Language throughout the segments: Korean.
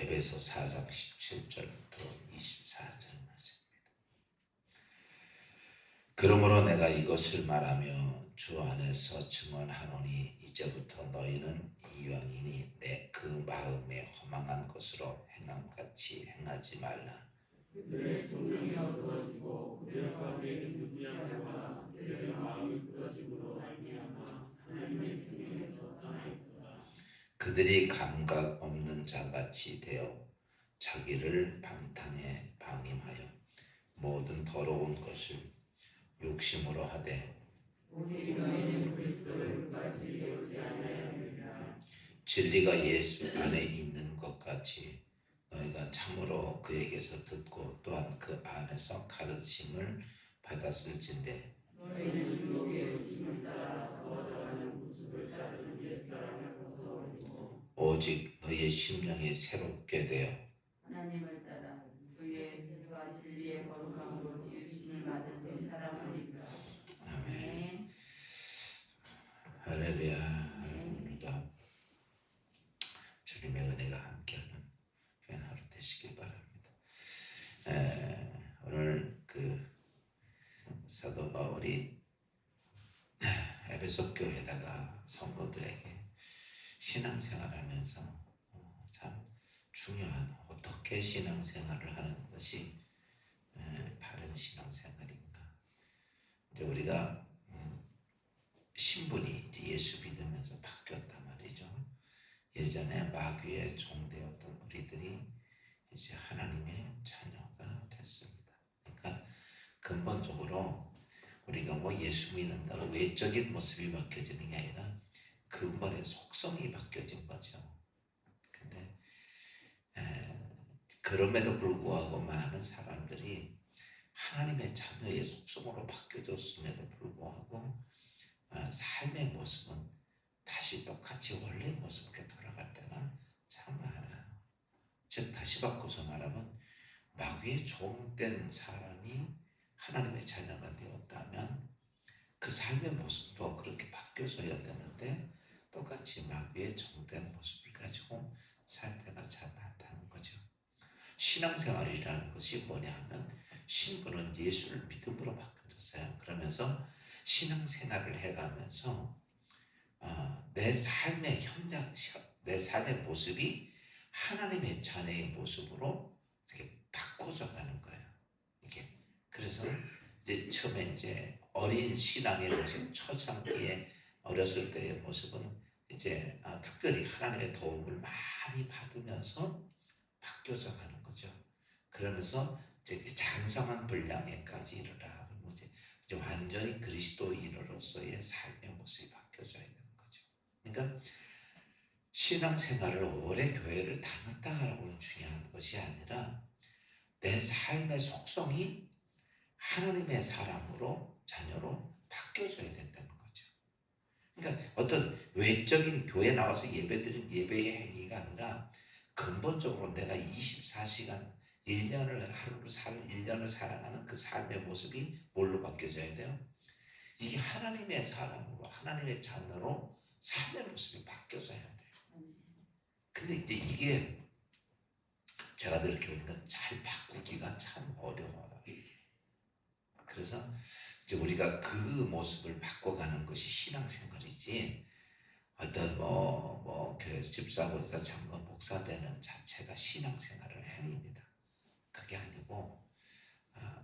에베소 4장 17절부터 24절 말씀입니다. 그러므로 내가 이것을 말하며 주 안에서 증언하노니 이제부터 너희는 이왕이니 그 마음에 허망한 것으로 행함같이 행하지 말라. 그들의 성령이 어두워지고 그들 가운데 있는 무지하다가 그들의 마음이 굳어짐으로 말미암아 하나님의 생명에서 떠나 있도다. 그들이 감각 없는 자같이 되어 자기를 방탕에 방임하여 모든 더러운 것을 욕심으로 하되 오직 너희는 그리스도를 끝까지 배우지 아니하였느니라. 진리가 예수 안에 있는 것 같이 너희가 참으로 그에게서 듣고 또한 그 안에서 가르침을 받았을진데 너희는 유혹의 욕심을 따라 서워져가는 모습을 따르는 옛사람을 벗어버리고 오직 너희의 심령이 새롭게 되어 하나님을 따라 그의 빛과 진리의 거룩함으로 지으심을 받은 새 사람을 입으라. 아멘. 할렐루야. 하나님입니다. 주님의 은혜가 함께하는 귀한 하루 되시길 바랍니다. 오늘 사도 바울이 에베소 교회에다가 성도들에게 신앙생활하면서 참 중요한 어떻게 신앙생활을 하는 것이 바른 신앙생활인가. 이제 우리가 신분이 이제 예수 믿으면서 바뀌었단 말이죠. 예전에 마귀의 종되었던 우리들이 이제 하나님의 자녀가 됐습니다. 그러니까 근본적으로 우리가 예수 믿는다고 외적인 모습이 바뀌어지는 게 아니라 근본의 속성이 바뀌어진 거죠. 근데 그럼에도 불구하고 많은 사람들이 하나님의 자녀의 속성으로 바뀌어졌음에도 불구하고 삶의 모습은 다시 똑같이 원래 모습으로 돌아갈 때가 참 많아요. 즉 다시 바꿔서 말하면 마귀의 종된 사람이 하나님의 자녀가 되었다면 그 삶의 모습도 그렇게 바뀌어서야 되는데 똑같이 마귀의 종된 모습을 가지고 살 때가 참 많다는 거죠. 신앙생활이라는 것이 뭐냐 하면 신분은 예수를 믿음으로 바뀌어졌어요. 그러면서 신앙생활을 해가면서 내 삶의 현장, 내 삶의 모습이 하나님의 자녀의 모습으로 이렇게 바꿔져 가는 거예요. 이게 그래서 이제 처음에 이제 어린 신앙의 모습, 초창기에 어렸을 때의 모습은 이제 특별히 하나님의 도움을 많이 받으면서 바뀌어져 가는 거죠. 그러면서 이제 장성한 분량에까지 이르라. 그러면 이제 완전히 그리스도인으로서의 삶의 모습이 바뀌어져야 되는 거죠. 그러니까 신앙생활을 오래 교회를 다녔다라고는 중요한 것이 아니라 내 삶의 속성이 하나님의 사람으로 자녀로 바뀌어져야 된다는 거죠. 그러니까 어떤 외적인 교회 나와서 예배드린 예배의 행위가 아니라 근본적으로 내가 24시간 1년을 살아가는 그 삶의 모습이 뭘로 바뀌어져야 돼요? 이게 하나님의 사람으로 하나님의 자녀로 삶의 모습이 바뀌어져야 돼요. 근데 이제 이게 제가 이렇게 보니까 잘 바꾸기가 참 어려워요. 그래서 이제 우리가 그 모습을 바꿔가는 것이 신앙생활이지 어떤 교회에서 집사고사 장로 목사 되는 자체가 신앙생활을 행위입니다. 그게 아니고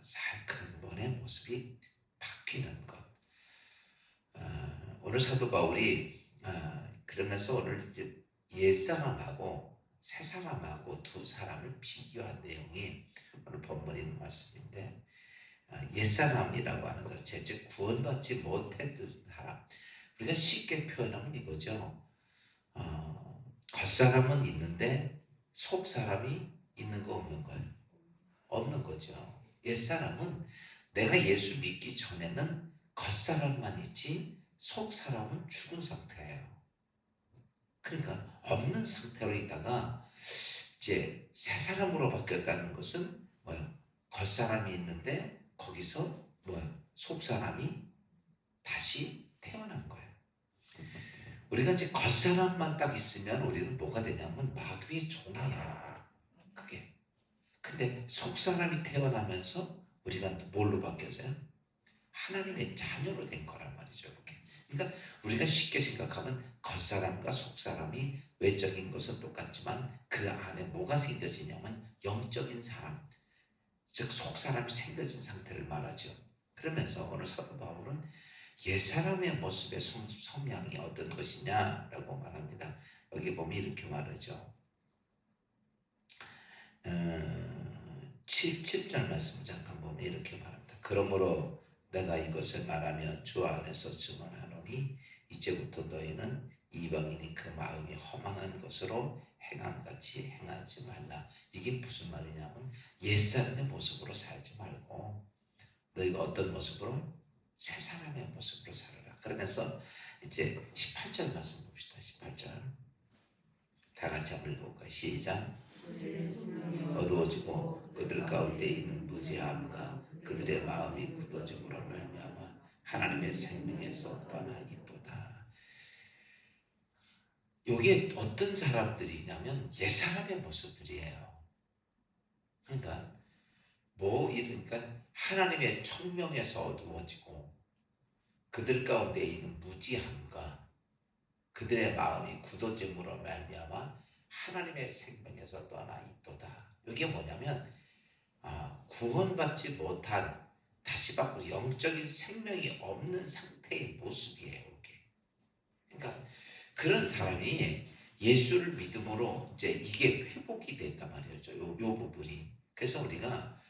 살 근본의 모습이 바뀌는 것. 오늘 사도 바울이 그러면서 오늘 이제 옛사람하고 새사람하고 두 사람을 비교한 내용이 오늘 본문에 있는 말씀인데 옛사람이라고 하는 자체, 즉 구원받지 못했던 사람. 우리가 쉽게 표현하면 이거죠. 겉사람은 있는데 속사람이 있는 거 없는 거예요. 없는 거죠. 옛사람은 내가 예수 믿기 전에는 겉사람만 있지 속사람은 죽은 상태예요. 그러니까 없는 상태로 있다가 이제 새 사람으로 바뀌었다는 것은 뭐야? 겉사람이 있는데 거기서 뭐야? 속사람이 다시 태어난 거예요. 우리가 이제 겉사람만 딱 있으면 우리는 뭐가 되냐면 마귀의 종이에요. 그게. 근데 속 사람이 태어나면서 우리가 뭘로 바뀌어져요? 하나님의 자녀로 된 거란 말이죠. 이렇게. 그러니까 우리가 쉽게 생각하면 겉사람과 속사람이 외적인 것은 똑같지만 그 안에 뭐가 생겨지냐면 영적인 사람, 즉 속사람이 생겨진 상태를 말하죠. 그러면서 오늘 사도 바울은 옛사람의 모습의 성향이 어떤 것이냐라고 말합니다. 여기 보면 이렇게 말하죠. 7절 말씀 잠깐 보면 이렇게 말합니다. 그러므로 내가 이것을 말하며 주 안에서 증언하노니 이제부터 너희는 이방인이 그 마음이 허망한 것으로 행함같이 행하지 말라. 이게 무슨 말이냐면 옛사람의 모습으로 살지 말고 너희가 어떤 모습으로? 새 사람의 모습으로 살아라. 그러면서 이제 18절 말씀 봅시다. 18절 다 같이 한번 읽어볼까요? 시작. 어두워지고 그들 가운데 있는 무지함과 그들의 마음이 굳어짐으로 말미암아 하나님의 생명에서 떠나 있도다. 이게 어떤 사람들이냐면 옛사람의 모습들이에요. 그러니까 그러니까 하나님의 천명에서 어두워지고 그들 가운데 있는 무지함과 그들의 마음이 굳어짐으로 말미암아 하나님의 생명에서 떠나 있도다. 이게 뭐냐면 구원받지 못한 다시 바꿔 영적인 생명이 없는 상태의 모습이에요. 이게. 그러니까 그런 사람이 예수를 믿음으로 이제 이게 회복이 된단 말이죠. 요 부분이. 그래서 우리가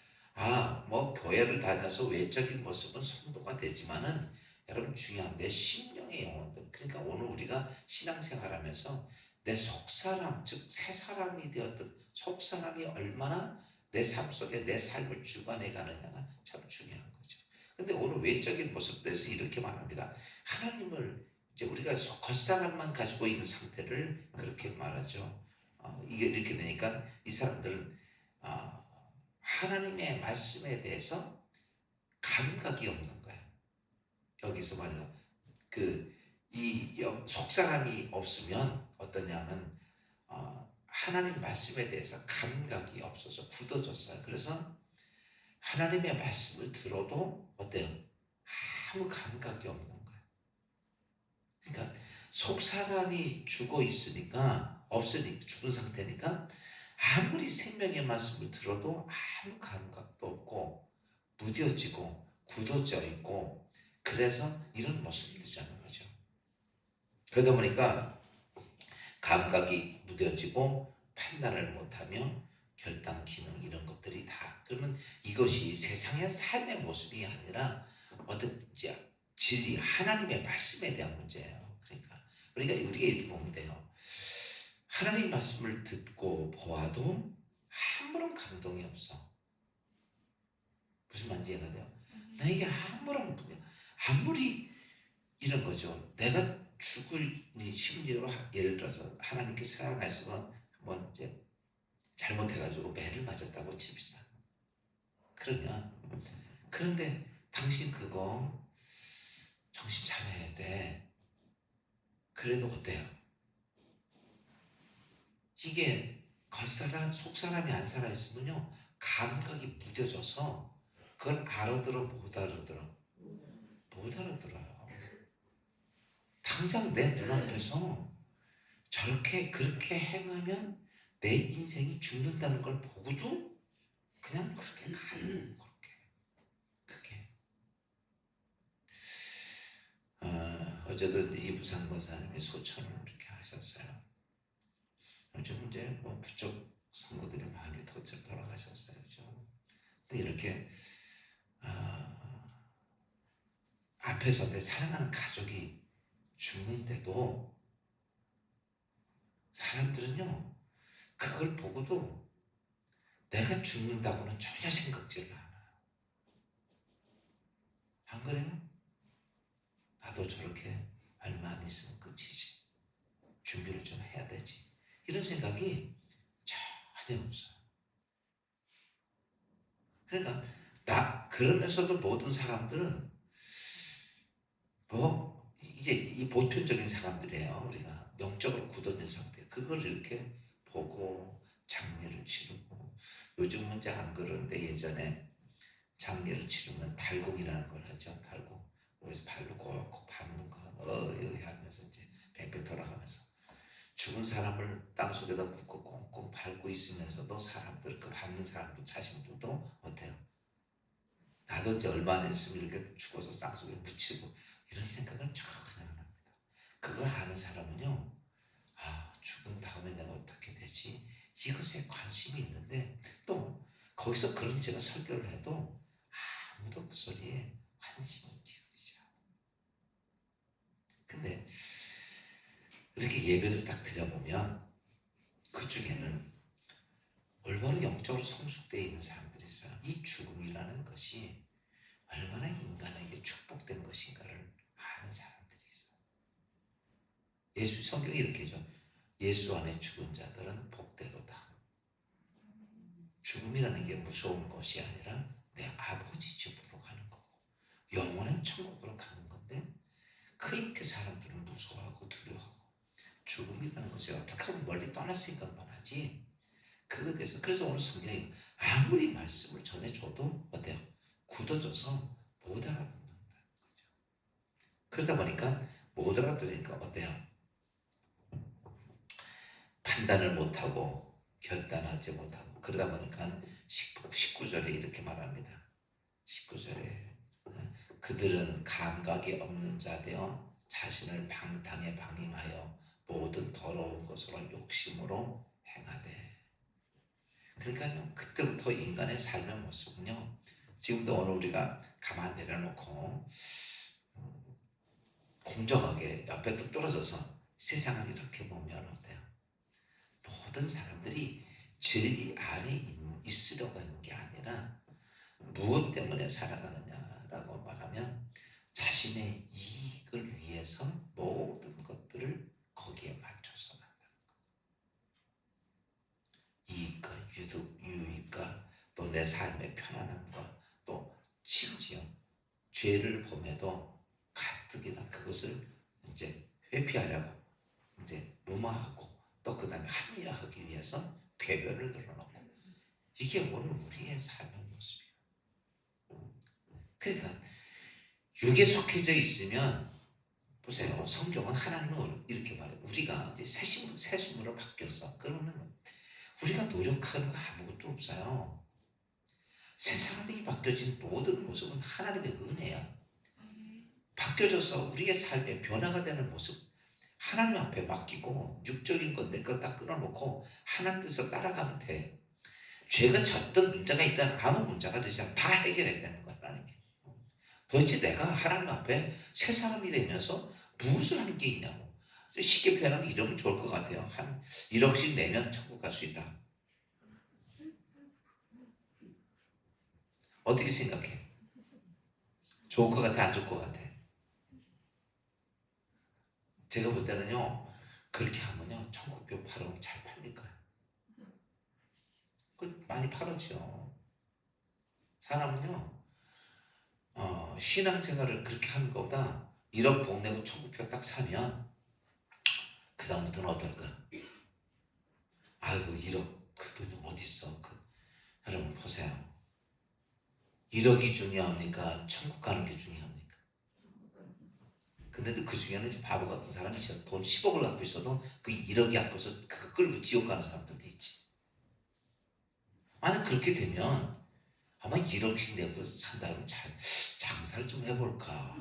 뭐 교회를 다녀서 외적인 모습은 성도가 되지만은 여러분 중요한 내 심령의 영혼들. 그러니까 오늘 우리가 신앙생활하면서 내 속사람, 즉 새 사람이 되었던 속사람이 얼마나 내 삶 속에 내 삶을 주관해 가느냐가 참 중요한 거죠. 근데 오늘 외적인 모습에서 이렇게 말합니다. 하나님을 이제 우리가 겉사람만 가지고 있는 상태를 그렇게 말하죠. 이게 이렇게 되니까 이 사람들은 하나님의 말씀에 대해서 감각이 없는 거야. 여기서 말이야. 이 속사람이 없으면 어떠냐면 하나님 말씀에 대해서 감각이 없어서 굳어졌어요. 그래서 하나님의 말씀을 들어도 어때요? 아무 감각이 없는 거예요. 그러니까 속사람이 죽어 있으니까 죽은 상태니까 아무리 생명의 말씀을 들어도 아무 감각도 없고 무뎌지고 굳어져 있고 그래서 이런 모습들이라는 거죠. 그러다 보니까 감각이 무뎌지고 판단을 못하며 결단 기능 이런 것들이 다 그러면 이것이 세상의 삶의 모습이 아니라 어떤 진리 하나님의 말씀에 대한 문제예요. 그러니까 우리가 이렇게 보면 돼요. 하나님 말씀을 듣고 보아도 아무런 감동이 없어. 무슨 말인지 이해가 돼요? 나에게 아무리 이런 거죠. 내가 죽을 심지어로 예를 들어서 하나님께서 사랑하셔서 한번 이제 잘못해가지고 매를 맞았다고 칩시다. 그런데 당신 그거 정신 차려야 돼. 그래도 어때요? 이게 겉사람, 속사람이 안 살아있으면요 감각이 무뎌져서 그걸 알아들어 못 알아들어요. 당장 내 눈앞에서 그렇게 행하면 내 인생이 죽는다는 걸 보고도 그냥 그렇게 가요. 그게. 어제도 이 부산 권사님이 소천을 이렇게 하셨어요. 요즘 이제 뭐 부쩍 성도들이 많이 돌아가셨어요. 근데 이렇게 앞에서 내 사랑하는 가족이 죽는데도 사람들은요 그걸 보고도 내가 죽는다고는 전혀 생각지를 않아요. 안 그래요? 나도 저렇게 얼마 안 있으면 끝이지. 준비를 좀 해야 되지. 이런 생각이 전혀 없어요. 그러니까 그러면서도 모든 사람들은 이제 이 보편적인 사람들이에요. 우리가 영적으로 굳어진 상태. 그걸 이렇게 보고 장례를 치르고, 요즘 문제 안 그러는데 예전에 장례를 치르면 달궁이라는 걸 하죠. 달궁. 그래서 발로 꼭 밟는 거, 여기 하면서 이제 뱅뱅 돌아가면서 죽은 사람을 땅속에다 묶고 꽁꽁 밟고 있으면서도 사람들, 그 밟는 사람들 자신들도 어때요? 나도 이제 얼마 안 있으면 이렇게 죽어서 땅속에 묻히고, 이런 생각을 전혀 안 합니다. 그걸 아는 사람은요, 아, 죽은 다음에 내가 어떻게 되지? 이것에 관심이 있는데, 또 거기서 그런 제가 설교를 해도 아무도 그 소리에 관심을 기울이지 않아요. 근데 이렇게 예배를 딱 드려보면 그 중에는 얼마나 영적으로 성숙되어 있는 사람들이 있어요. 이 죽음이라는 것이 얼마나 인간에게 축복된 것인가를 아는 사람들이 있어요. 예수 성경이 이렇게 하죠. 예수 안에 죽은 자들은 복되도다. 죽음이라는 게 무서운 것이 아니라 내 아버지 집으로 가는 거고, 영원한 천국으로 가는 건데, 그렇게 사람들은 무서워하고 두려워하고, 죽음이라는 것이 어떻게 하면 멀리 떠날 생각만 하지, 그거에 대해서. 그래서 오늘 성경이 아무리 말씀을 전해줘도 어때요? 굳어져서 못 알아듣는다는 거죠. 그러다 보니까 못 알아들으니까 어때요? 판단을 못하고 결단하지 못하고, 그러다 보니까 19절에 이렇게 말합니다. 19절에 그들은 감각이 없는 자 되어 자신을 방탕에 방임하여 모든 더러운 것으로 욕심으로 행하되. 그러니까요, 그때부터 인간의 삶의 모습은요, 지금도 오늘 우리가 가만 내려놓고 공정하게 옆에 뚝 떨어져서 세상을 이렇게 보면 어때요? 모든 사람들이 진리 안에 있으려고 하는 게 아니라 무엇 때문에 살아가느냐라고 말하면 자신의 이익을 위해서 모든 것들을 거기에 맞춰서 간다는 것. 이익과 유익과 또 내 삶의 편안함과 또 심지어 죄를 범해도 가뜩이나 그것을 이제 회피하려고 이제 무마하고, 또 그 다음에 합리화하기 위해서 궤변을 늘어놓고, 이게 오늘 우리의 삶의 모습이에요. 그러니까 육에 속해져 있으면, 보세요. 성경은 하나님은 이렇게 말해요. 우리가 이제 새 신부로 바뀌었어. 그러면 우리가 노력하는 거 아무것도 없어요. 새 사람이 바뀌어진 모든 모습은 하나님의 은혜야. 바뀌어져서 우리의 삶에 변화가 되는 모습, 하나님 앞에 맡기고 육적인 것 내 것 다 끊어놓고 하나님 뜻을 따라가면 돼. 죄가 졌던 문제가 있다는 아무 문제가 되지 않아. 다 해결했다는 거야, 하나님이. 도대체 내가 하나님 앞에 새 사람이 되면서 무엇을 한 게 있냐고. 쉽게 표현하면 이러면 좋을 것 같아요. 한 1억씩 내면 천국 갈 수 있다. 어떻게 생각해? 좋을 것 같아, 안 좋을 것 같아? 제가 볼 때는요, 그렇게 하면요, 천국표 팔으면 잘 팔릴 거야. 많이 팔았죠. 사람은요, 신앙생활을 그렇게 하는 것보다 1억 돈 내고 천국표 딱 사면 그 다음부터는 어떨까? 아이고 1억 그 돈이 어딨어. 여러분 보세요. 1억이 중요합니까? 천국 가는 게 중요합니까? 근데도 그 중에는 이제 바보 같은 사람이 있어요. 돈 10억을 갖고 있어도 그 1억이 아껴서 그거 끌고 지옥 가는 사람들도 있지. 만약 그렇게 되면 아마 1억씩 내고 산다면 장사를 좀 해볼까.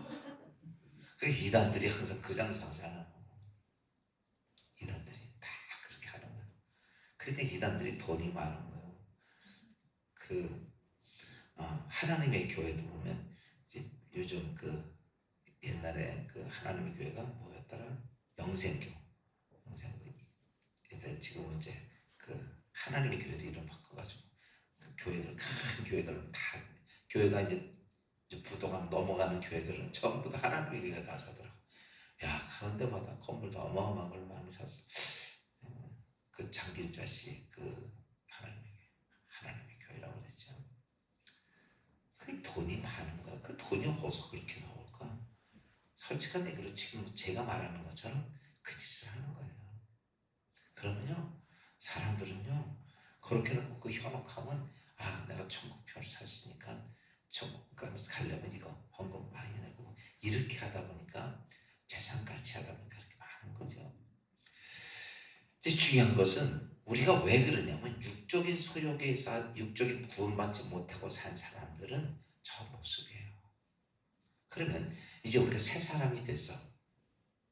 그 이단들이 항상 그 장사하잖아. 이단들이 다 그렇게 하는 거야. 그러니까 이단들이 돈이 많은 거예요. 하나님의 교회도 보면 이제 요즘 옛날에 하나님의 교회가 뭐였더라? 영생교. 지금은 이제 하나님의 교회를 이름 바꿔가지고 교회들, 큰 교회들은 다, 교회가 이제 부도가 넘어가는 교회들은 전부 다 하나님의 교회가 나서더라고. 야, 가는 데마다 건물도 어마어마한 걸 많이 샀어. 장길자 씨, 하나님의 교회라고 그랬죠. 그 돈이 많은 거야. 그 돈이 어디서 그렇게 나올까? 솔직한 얘기로 지금 제가 말하는 것처럼 그 짓을 하는 거예요. 그러면요, 사람들은요, 그렇게 놓고 그 현혹함은 내가 천국표를 샀으니까 천국 가려면 이거 헌금 많이 내고 이렇게 하다 보니까 재산같이 하다 보니까 그렇게 많은 거죠. 이제 중요한 것은 우리가 왜 그러냐면 육적인 소욕에서 육적인 구원받지 못하고 산 사람들은 저 모습이에요. 그러면 이제 우리가 새 사람이 됐어.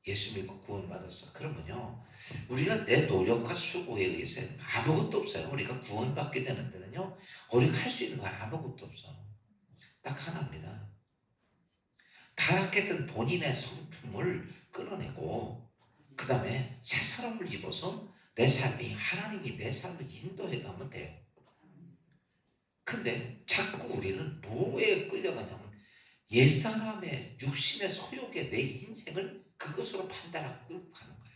예수 믿고 구원받았어. 그러면요, 우리가 내 노력과 수고에 의해서 아무것도 없어요. 우리가 구원받게 되는 데는요, 우리가 할 수 있는 건 아무것도 없어. 딱 하나입니다. 타락했던 본인의 성품을 끌어내고 그 다음에 새 사람을 입어서 내 삶이 하나님이 내 삶을 인도해 가면 돼요. 근데 자꾸 우리는 뭐에 끌려가냐면 옛사람의 육신의 소욕에 내 인생을 그것으로 판단하고 끌고 가는 거야.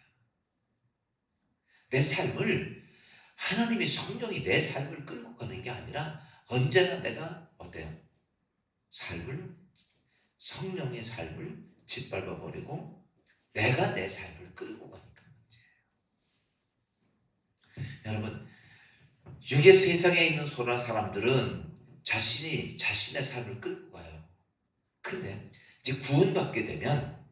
내 삶을 하나님의 성령이 내 삶을 끌고 가는 게 아니라 언제나 내가 어때요? 성령의 삶을 짓밟아 버리고 내가 내 삶을 끌고 가니까 문제예요. 여러분, 육의 세상에 있는 소라 사람들은 자신의 삶을 끌고 가요. 근데 이제 구원받게 되면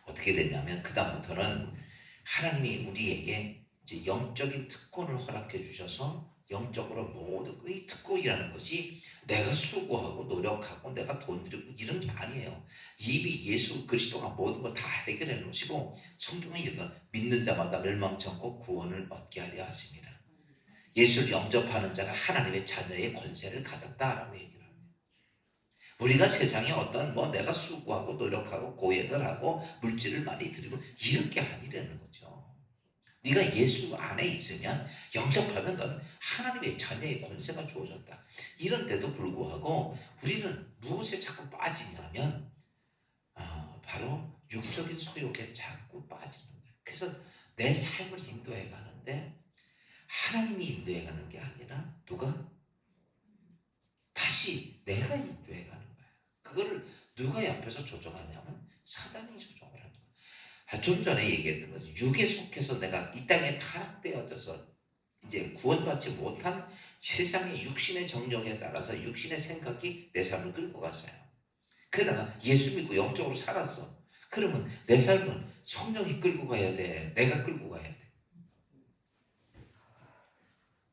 어떻게 되냐면 그다음부터는 하나님이 우리에게 이제 영적인 특권을 허락해 주셔서 영적으로 모든 이 특권이라는 것이 내가 수고하고 노력하고 내가 돈 들이고 이런 게 아니에요. 이미 예수 그리스도가 모든 걸 다 해결해 놓으시고 성경에 이거 믿는 자마다 멸망치 않고 구원을 얻게 하려 하십니다. 예수를 영접하는 자가 하나님의 자녀의 권세를 가졌다라고 얘기를 합니다. 우리가 세상에 어떤 내가 수고하고 노력하고 고행을 하고 물질을 많이 들이고 이런 게 아니라는 거죠. 네가 예수 안에 있으면 영접하면 넌 하나님의 자녀의 권세가 주어졌다. 이런데도 불구하고 우리는 무엇에 자꾸 빠지냐면 바로 육적인 소욕에 자꾸 빠지는 거예요. 그래서 내 삶을 인도해 가는데 하나님이 인도해 가는 게 아니라 누가? 다시 내가 인도해 가는 거예요. 그거를 누가 옆에서 조종하냐면 사단이 조종을 하는 거예요. 좀 전에 얘기했던 것은 육에 속해서 내가 이 땅에 타락되어져서 이제 구원받지 못한 세상의 육신의 정욕에 따라서 육신의 생각이 내 삶을 끌고 갔어요. 그러다가 예수 믿고 영적으로 살았어. 그러면 내 삶은 성령이 끌고 가야 돼. 내가 끌고 가야 돼.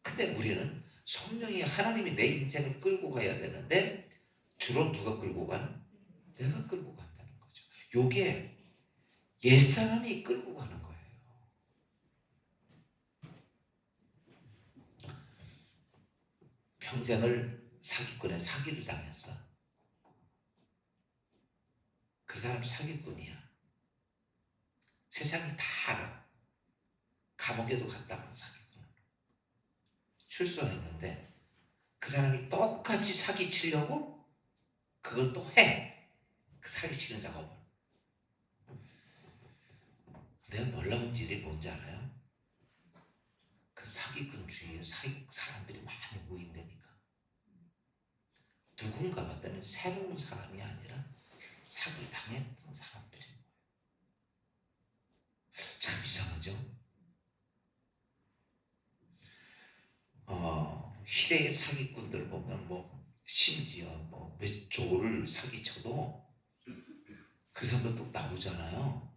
근데 우리는 성령이 하나님이 내 인생을 끌고 가야 되는데 주로 누가 끌고 가요? 내가 끌고 간다는 거죠. 요게 옛사람이 끌고 가는 거예요. 평생을 사기꾼에 사기를 당했어. 그 사람 사기꾼이야. 세상이 다 알아. 감옥에도 갔다가 사기꾼. 출소했는데 그 사람이 똑같이 사기치려고 그걸 또 해. 그 사기치는 작업을. 내가 놀라운 일이 뭔지 알아요? 그 사기꾼 주위에 사람들이 많이 모인다니까. 누군가 봤더니 새로운 사람이 아니라 사기 당했던 사람들인 거예요. 참 이상하죠? 시대의 사기꾼들 보면 심지어 몇 조를 사기쳐도 그 사람도 또 나오잖아요.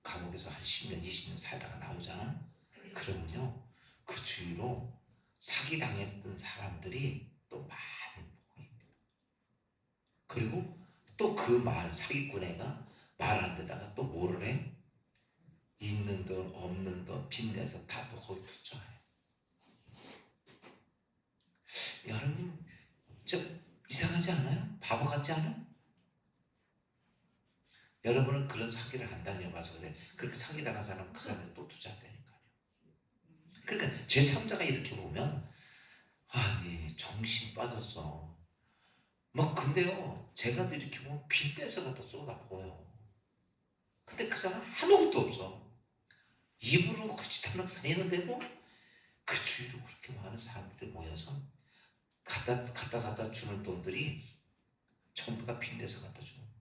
감옥에서 한 10년, 20년 살다가 나오잖아. 그러면요, 그 주위로 사기당했던 사람들이 또 많이 모입니다. 그리고 또 그 사기꾼 애가 말 안 되다가 또 뭐를 해? 있는 돈, 없는 돈, 빚내서 다 또 거기 투자해. 여러분, 이상하지 않아요? 바보 같지 않아요? 여러분은 그런 사기를 안 당해봐서 그래. 그렇게 사기당한 사람은 그 사람이 또 투자한다니까요. 그러니까 제3자가 이렇게 보면 아니 정신 빠졌어. 근데요 제가 이렇게 보면 빚내서 갖다 쏟아 보여. 근데 그 사람 아무것도 없어. 입으로 그 짓 하면서 다니는데도 그 주위로 그렇게 많은 사람들이 모여서 갖다 주는 돈들이 전부 다 빚내서 갖다 주는 거야.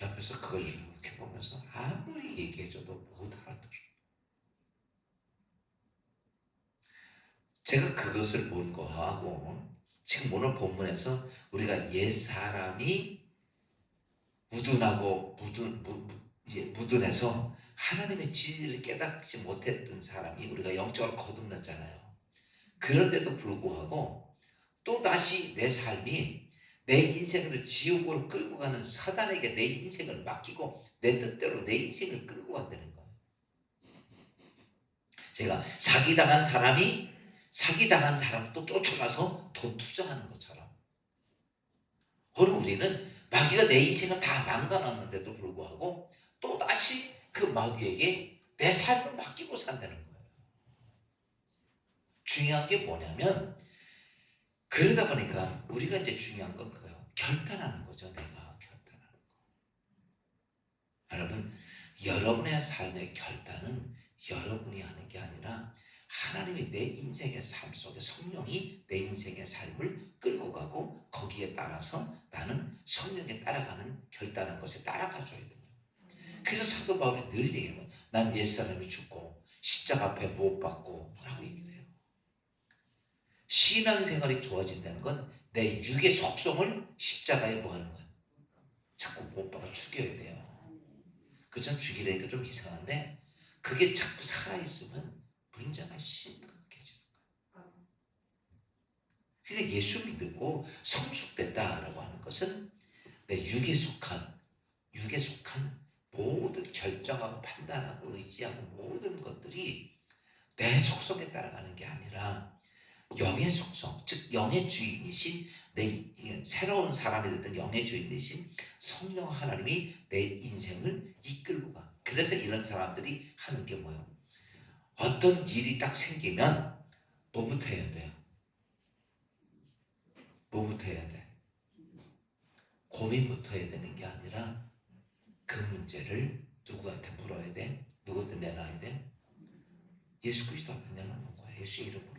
옆에서 그걸 이렇게 보면서 아무리 얘기해줘도 못 알아들어. 제가 그것을 본 거하고 지금 오늘 본문에서 우리가 옛 사람이 무둔해서 하나님의 진리를 깨닫지 못했던 사람이 우리가 영적으로 거듭났잖아요. 그런데도 불구하고 또다시 내 삶이 내 인생을 지옥으로 끌고 가는 사단에게 내 인생을 맡기고 내 뜻대로 내 인생을 끌고 간다는 거예요. 제가 사기당한 사람을 또 쫓아가서 돈 투자하는 것처럼 오늘 우리는 마귀가 내 인생을 다 망가놨는데도 불구하고 또다시 그 마귀에게 내 삶을 맡기고 산다는 거예요. 중요한 게 뭐냐면 그러다 보니까 우리가 이제 중요한 건 그거예요. 결단하는 거죠. 내가 결단하는 거. 여러분, 여러분의 삶의 결단은 여러분이 하는 게 아니라 하나님이 내 인생의 삶 속에 성령이 내 인생의 삶을 끌고 가고 거기에 따라서 나는 성령에 따라가는 결단한 것에 따라가줘야 돼요. 그래서 사도 바울이 늘 얘기해요. 난 옛사람이 죽고 십자가 앞에 못 박고 라고 얘기를 해요. 신앙생활이 좋아진다는 건 내 육의 속성을 십자가에 뭐 하는 거예요? 자꾸 못 박아 죽여야 돼요. 그전 죽이려니까 좀 이상한데 그게 자꾸 살아있으면 문제가 심각해지는 거예요. 그러니까 예수 믿고 성숙됐다라고 하는 것은 내 육에 속한 모든 결정하고 판단하고 의지하고 모든 것들이 내 속성에 따라가는 게 아니라 영의 속성, 즉 영의 주인이신 내 새로운 사람이 됐던 영의 주인이신 성령 하나님이 내 인생을 이끌고 가. 그래서 이런 사람들이 하는 게 뭐예요? 어떤 일이 딱 생기면 뭐부터 해야 돼요? 뭐부터 해야 돼? 고민부터 해야 되는 게 아니라 그 문제를 누구한테 물어야 돼? 누구한테 내놔야 돼? 예수 그리스도 앞에 내놓는 거야. 예수 이름으로.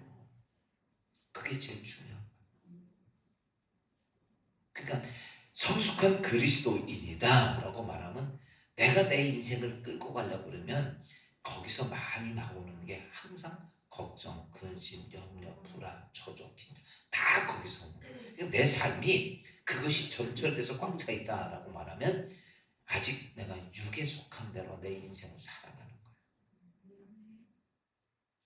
그게 제일 중요한 거야. 그러니까 성숙한 그리스도인이다 라고 말하면 내가 내 인생을 끌고 가려고 그러면 거기서 많이 나오는 게 항상 걱정, 근심, 염려, 불안, 초조, 긴장 다 거기서 오는 거예요. 그러니까 내 삶이 그것이 전철돼서 꽉 차 있다라고 말하면 아직 내가 육에 속한 대로 내 인생을 살아가는 거예요.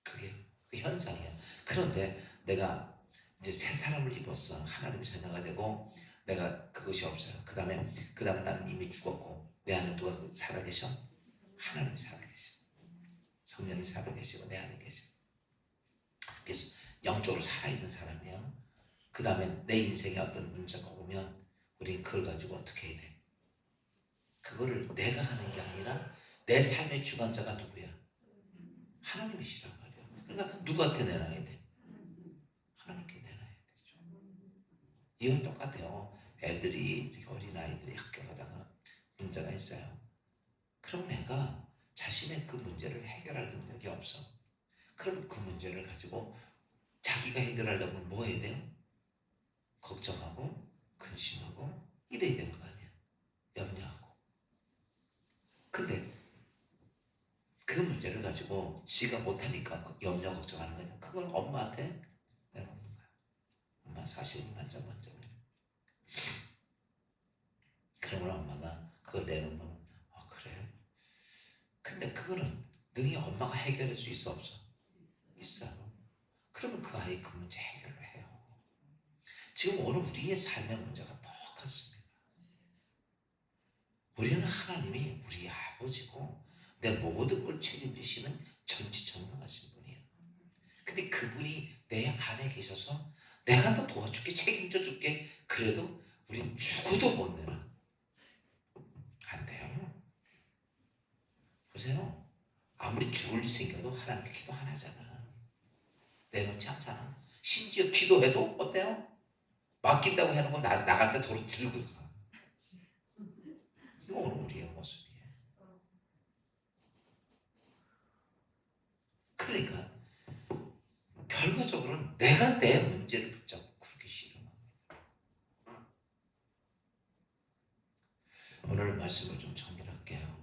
그게 그 현상이에요. 그런데 내가 이제 새 사람을 입었어. 하나님의 자녀가 되고 내가 그것이 없어요. 그 다음에 나는 이미 죽었고 내 안에 누가 살아계셔? 하나님이 살아계셔. 성령이 살아계시고 내 안에 계셔. 그래서 영적으로 살아있는 사람이에요. 그 다음에 내 인생에 어떤 문제가 오면 우린 그걸 가지고 어떻게 해야 돼? 그거를 내가 하는 게 아니라 내 삶의 주관자가 누구야? 하나님이시란 말이야. 그러니까 누구한테 내놔야 돼? 하나님께 내놔야 되죠. 이건 똑같아요. 애들이 이렇게 어린아이들이 학교 가다가 문제가 있어요. 그럼 내가 자신의 그 문제를 해결할 능력이 없어. 그럼 그 문제를 가지고 자기가 해결하려면 뭐 해야 돼요? 걱정하고 근심하고 이래야 되는 거 아니야. 염려하고. 근데 그 문제를 가지고 지가 못하니까 염려 걱정하는 거냐. 그걸 엄마한테 내놓는 거야. 엄마 사실 먼저 그러면 엄마가 그걸 내놓으면 그래. 근데 그거는 능히 엄마가 해결할 수 있어 없어? 있어요. 그러면 그 아이 그 문제 해결을 해요. 지금 오늘 우리의 삶의 문제가 똑같습니다. 우리는 하나님이 우리 아버지고 내 모든 걸 책임지시는 전지전능하신 분이에요. 근데 그분이 내 안에 계셔서 내가 더 도와줄게, 책임져 줄게. 그래도 우린 죽어도 못 내놔. 안 돼요. 보세요. 아무리 죽을 일 생겨도 하나님께 기도 안 하잖아. 내놓지 않잖아. 심지어 기도해도 어때요? 맡긴다고 해놓고 나갈 때 도로 들고 가. 이거 오늘 우리의 모습이에요. 그러니까 결과적으로는 내가 내 문제를 붙잡고 그렇게 씨름합니다. 오늘 말씀을 좀 정리할게요.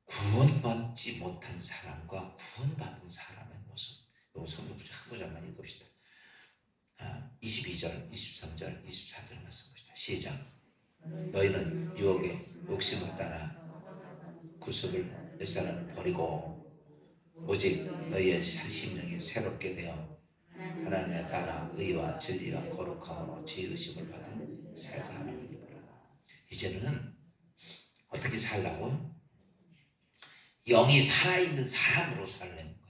구원받지 못한 사람과 구원받은 사람의 모습, 요 성경 한 구절만 읽읍시다. 22절, 23절, 24절 말씀 봅시다. 시작. 너희는 유혹의 욕심을 따라 구습을 옛사람을 버리고 오직 너희의 심령이 새롭게 되어 하나님에 따라 의와 진리와 거룩함으로 죄의식을 받은 새 사람을 입으라. 이제는 어떻게 살라고? 영이 살아있는 사람으로 살라는 거야.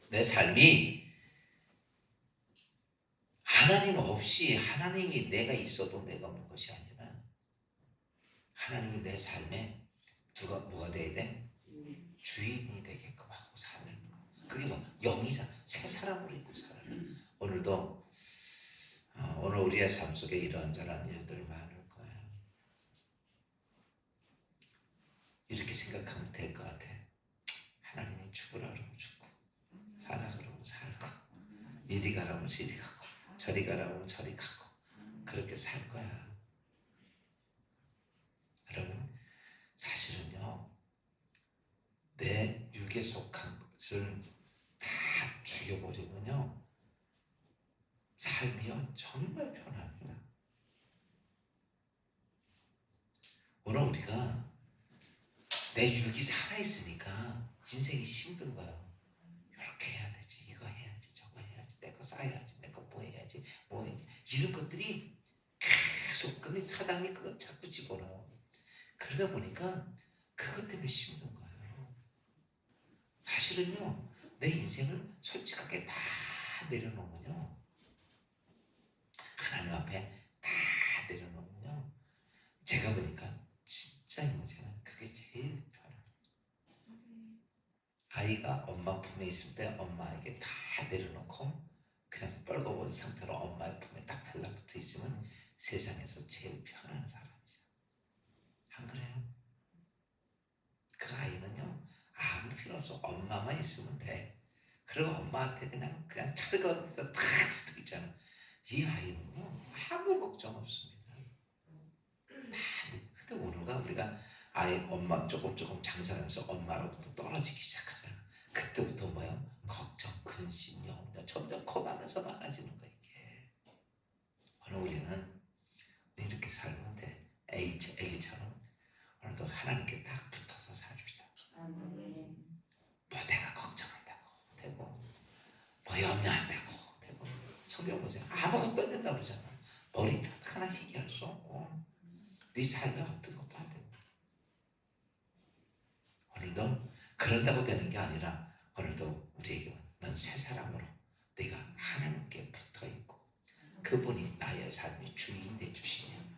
내 삶이 하나님 없이 하나님이 내가 있어도 내가 없는 것이 아니라 하나님이 내 삶에 뭐가 돼야 돼? 주인이 되게끔 하고 사는 거. 그게 뭐 영이잖아. 새 사람으로 있고 살아요. 오늘도 오늘 우리의 삶 속에 이런저런 일들 많을 거야. 이렇게 생각하면 될 것 같아. 하나님이 죽으라 그러면 죽고 살라 그러면 살고 이리 가라면 이리 가고 저리 가라면 저리 가고 그렇게 살 거야. 여러분 사실은요 내 육에 속한 것을 다 죽여버리면요 삶이요 정말 편합니다. 오늘 우리가 내 육이 살아있으니까 인생이 힘든 거야. 이렇게 해야 되지, 이거 해야지, 저거 해야지, 내 거 쌓아야지, 내 거 뭐 해야지, 뭐 해야지 이런 것들이 계속 근데 사단이 그걸 자꾸 집어넣어. 그러다 보니까 그것 때문에 힘든 거예요. 사실은요 내 인생을 솔직하게 다 내려놓으면요 하나님 앞에 다 내려놓으면요 제가 보니까 진짜 인생은 그게 제일 편해요. 아이가 엄마 품에 있을 때 엄마에게 다 내려놓고 그냥 뻘거벗은 상태로 엄마의 품에 딱 달라붙어 있으면 세상에서 제일 편한 사람이죠. 안 그래요? 그 아이는요 아무 필요 없어. 엄마만 있으면 돼. 그리고 엄마한테 그냥 철거하면서 탁 붙어 있잖아. 이 아이는요 아무 걱정 없습니다. 근데 오늘가 우리가 아이 엄마 조금 장사하면서 엄마로부터 떨어지기 시작하잖아. 그때부터 뭐야? 걱정, 근심, 염려 점점 커가면서 많아지는 거야 이게. 오늘 우리는 이렇게 살면 돼. 애기처럼 오늘도 하나님께 딱 붙어서 살읍시다. 뭐 내가 걱정한다고 되고 뭐 염려한다고 되고 성경 보세요. 아무것도 안 된다고 그러잖아. 머리 하나 희귀할 수 없고 네 삶에 어떤 것도 안 된다. 오늘도 그런다고 되는 게 아니라 오늘도 우리에게 넌 새 사람으로 내가 하나님께 붙어있고 그분이 나의 삶의 주인 되주시면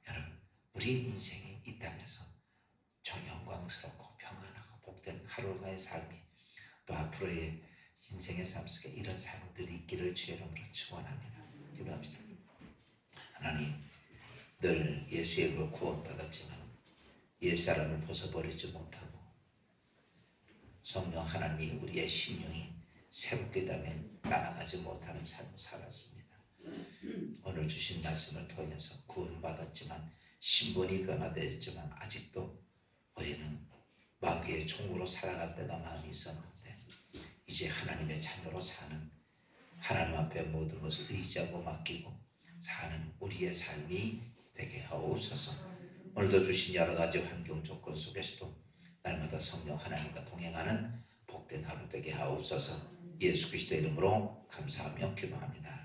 여러분 우리 인생이 이 땅에서 저 영광스럽고 평안하고 복된 하루가의 삶이 또 앞으로의 인생의 삶 속에 이런 삶들이 있기를 주의 이름으로 축원합니다. 기도합시다. 하나님 늘 예수의 이름으로 구원받았지만 옛사람을 벗어버리지 못하고 성령 하나님이 우리의 심령이 새롭게 되면 따라가지 못하는 삶을 살았습니다. 오늘 주신 말씀을 통해서 구원받았지만 신분이 변화되었지만 아직도 우리는 마귀의 종으로 살아갈 때가 많이 있었는데 이제 하나님의 자녀로 사는 하나님 앞에 모든 것을 의지하고 맡기고 사는 우리의 삶이 되게 하옵소서. 오늘도 주신 여러 가지 환경 조건 속에서도 날마다 성령 하나님과 동행하는 복된 하루 되게 하옵소서. 예수 그리스도의 이름으로 감사하며 기도합니다.